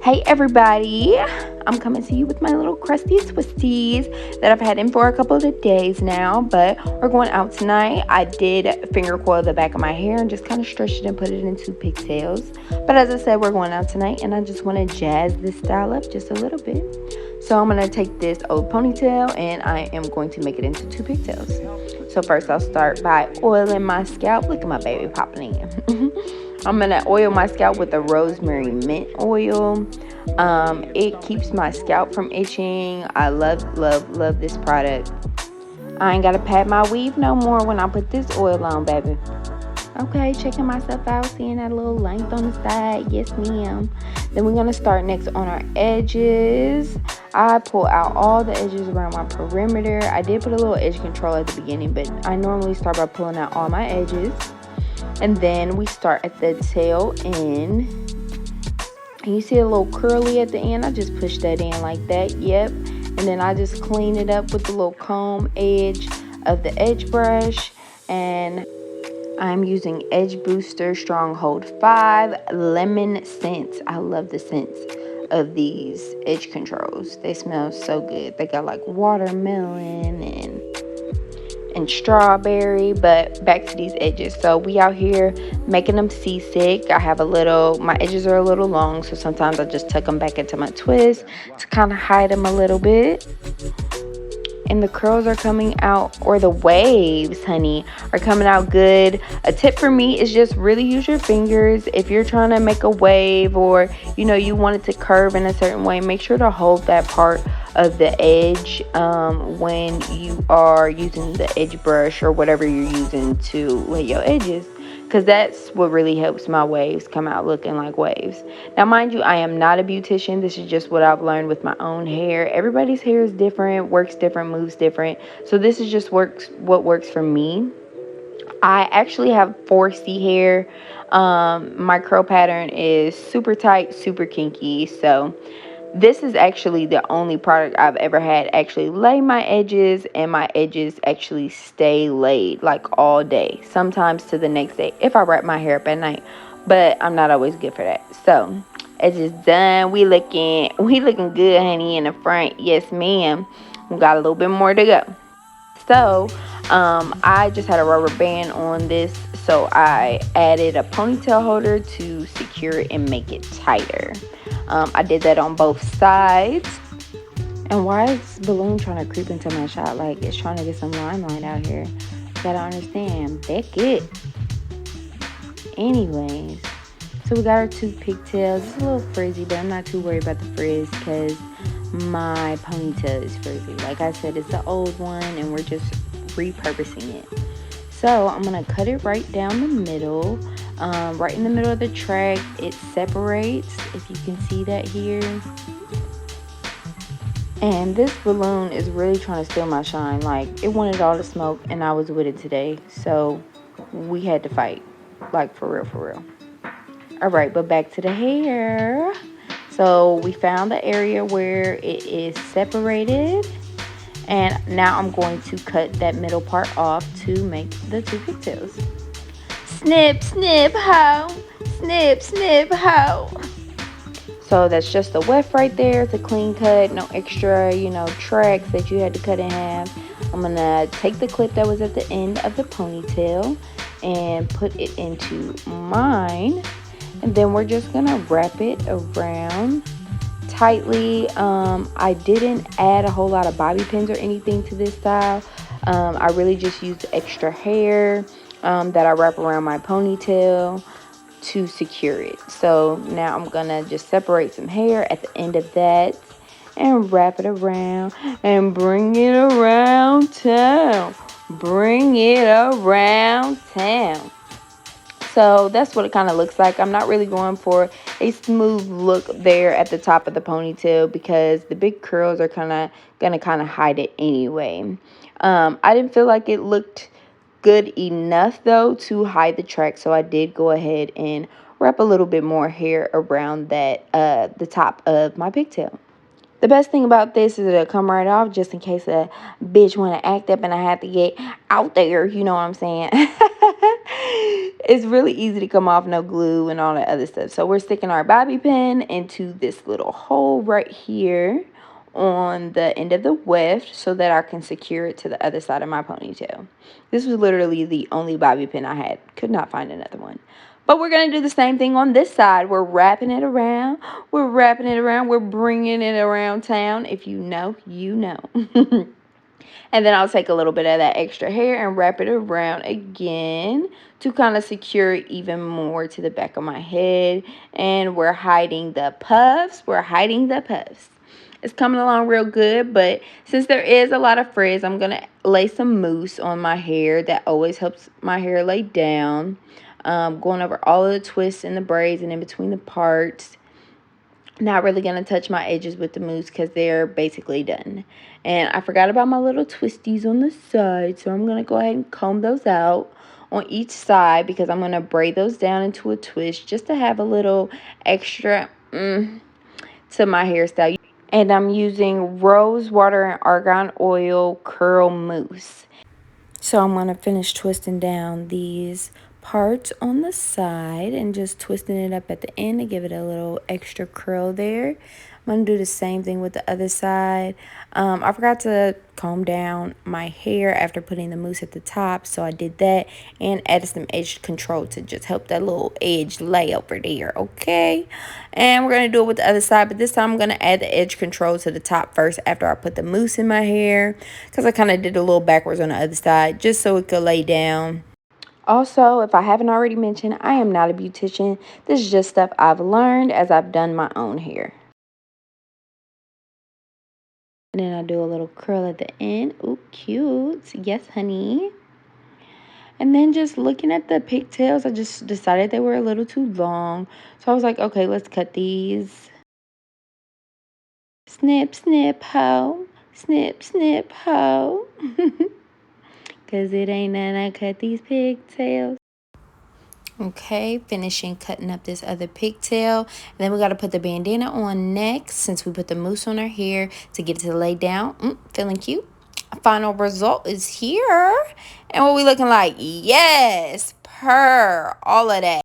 Hey everybody, I'm coming to you with my little crusty twisties that I've had in for a couple of days now, but we're going out tonight. I did finger coil the back of my hair and just kind of stretch it and put it into pigtails. But as I said, we're going out tonight and I just want to jazz this style up just a little bit. So I'm going to take this old ponytail and I am going to make it into two pigtails. So first I'll start by oiling my scalp. Look at my baby popping in. I'm going to oil my scalp with the rosemary mint oil. It keeps my scalp from itching. I love this product. I ain't got to pat my weave no more when I put this oil on, baby. Okay, checking myself out, seeing that little length on the side. Yes, ma'am. Then we're going to start next on our edges. I pull out all the edges around my perimeter. I did put a little edge control at the beginning, but I normally start by pulling out all my edges. And then we start at the tail end. And you see a little curly at the end. I just push that in like that. Yep. And then I just clean it up with the little comb edge of the edge brush. And I'm using Edge Booster Stronghold 5 Lemon Scents. I love the scents of these edge controls. They smell so good. They got like watermelon and strawberry. But back to these edges. So we out here making them seasick. I have my edges are a little long, so sometimes I just tuck them back into my twist to kind of hide them a little bit. And the curls are coming out, or the waves, honey, are coming out good. A tip for me is just really use your fingers. If you're trying to make a wave, or you want it to curve in a certain way, make sure to hold that part of the edge when you are using the edge brush or whatever you're using to lay your edges, because that's what really helps my waves come out looking like waves. Now, mind you, I am not a beautician. This is just what I've learned with my own hair. Everybody's hair is different, works different, moves different. So this is just what works for me. I actually have 4C hair. My curl pattern is super tight, super kinky. So this is actually the only product I've ever had actually lay my edges, and my edges actually stay laid like all day, sometimes to the next day if I wrap my hair up at night, but I'm not always good for that. So edges done. We looking good, honey, in the front. Yes, ma'am. We got a little bit more to go. So I just had a rubber band on this, so I added a ponytail holder to secure it and make it tighter. I did that on both sides. And why is this balloon trying to creep into my shot? Like it's trying to get some limelight out here. You gotta understand. Back it. Anyways, so we got our two pigtails. It's a little frizzy, but I'm not too worried about the frizz because my ponytail is frizzy. Like I said, it's the old one and we're just repurposing it. So I'm gonna cut it right down the middle. Right in the middle of the track, it separates, if you can see that here. And this balloon is really trying to steal my shine. Like, it wanted all the smoke, and I was with it today. So, we had to fight. Like, for real. Alright, but back to the hair. So, we found the area where it is separated. And now I'm going to cut that middle part off to make the two pigtails. Snip, snip, hoe. Snip, snip, hoe. So that's just the weft right there. It's a clean cut. No extra, tracks that you had to cut in half. I'm going to take the clip that was at the end of the ponytail and put it into mine. And then we're just going to wrap it around tightly. I didn't add a whole lot of bobby pins or anything to this style. I really just used extra hair that I wrap around my ponytail to secure it. So now I'm gonna just separate some hair at the end of that and wrap it around and bring it around town. So that's what it kind of looks like. I'm not really going for a smooth look there at the top of the ponytail because the big curls are gonna hide it anyway. I didn't feel like it looked good enough though to hide the track, so I did go ahead and wrap a little bit more hair around that the top of my pigtail. The best thing about this is it'll come right off just in case a bitch want to act up and I have to get out there, you know what I'm saying? It's really easy to come off, no glue and all that other stuff. So we're sticking our bobby pin into this little hole right here on the end of the weft so that I can secure it to the other side of my ponytail. This was literally the only bobby pin I had. Could not find another one. But we're going to do the same thing on this side. We're wrapping it around. We're wrapping it around. We're bringing it around town. If you know, you know. And then I'll take a little bit of that extra hair and wrap it around again to kind of secure it even more to the back of my head. And we're hiding the puffs. We're hiding the puffs. It's coming along real good, but since there is a lot of frizz, I'm going to lay some mousse on my hair. That always helps my hair lay down. Going over all of the twists and the braids and in between the parts. Not really going to touch my edges with the mousse because they're basically done. And I forgot about my little twisties on the side, so I'm going to go ahead and comb those out on each side because I'm going to braid those down into a twist just to have a little extra to my hairstyle. And I'm using rose water and argan oil curl mousse. So I'm going to finish twisting down these parts on the side and just twisting it up at the end to give it a little extra curl there. I'm going to do the same thing with the other side. I forgot to comb down my hair after putting the mousse at the top, so I did that and added some edge control to just help that little edge lay over there, okay? And we're going to do it with the other side, but this time I'm going to add the edge control to the top first after I put the mousse in my hair because I kind of did a little backwards on the other side just so it could lay down. Also, if I haven't already mentioned, I am not a beautician. This is just stuff I've learned as I've done my own hair. And then I do a little curl at the end. Ooh, cute. Yes, honey. And then just looking at the pigtails, I just decided they were a little too long. So I was like, okay, let's cut these. Snip, snip, ho. Snip, snip, ho. Because it ain't none, I cut these pigtails. Okay, finishing cutting up this other pigtail. And then we got to put the bandana on next since we put the mousse on our hair to get it to lay down. Feeling cute. Final result is here. And what we looking like? Yes, all of that.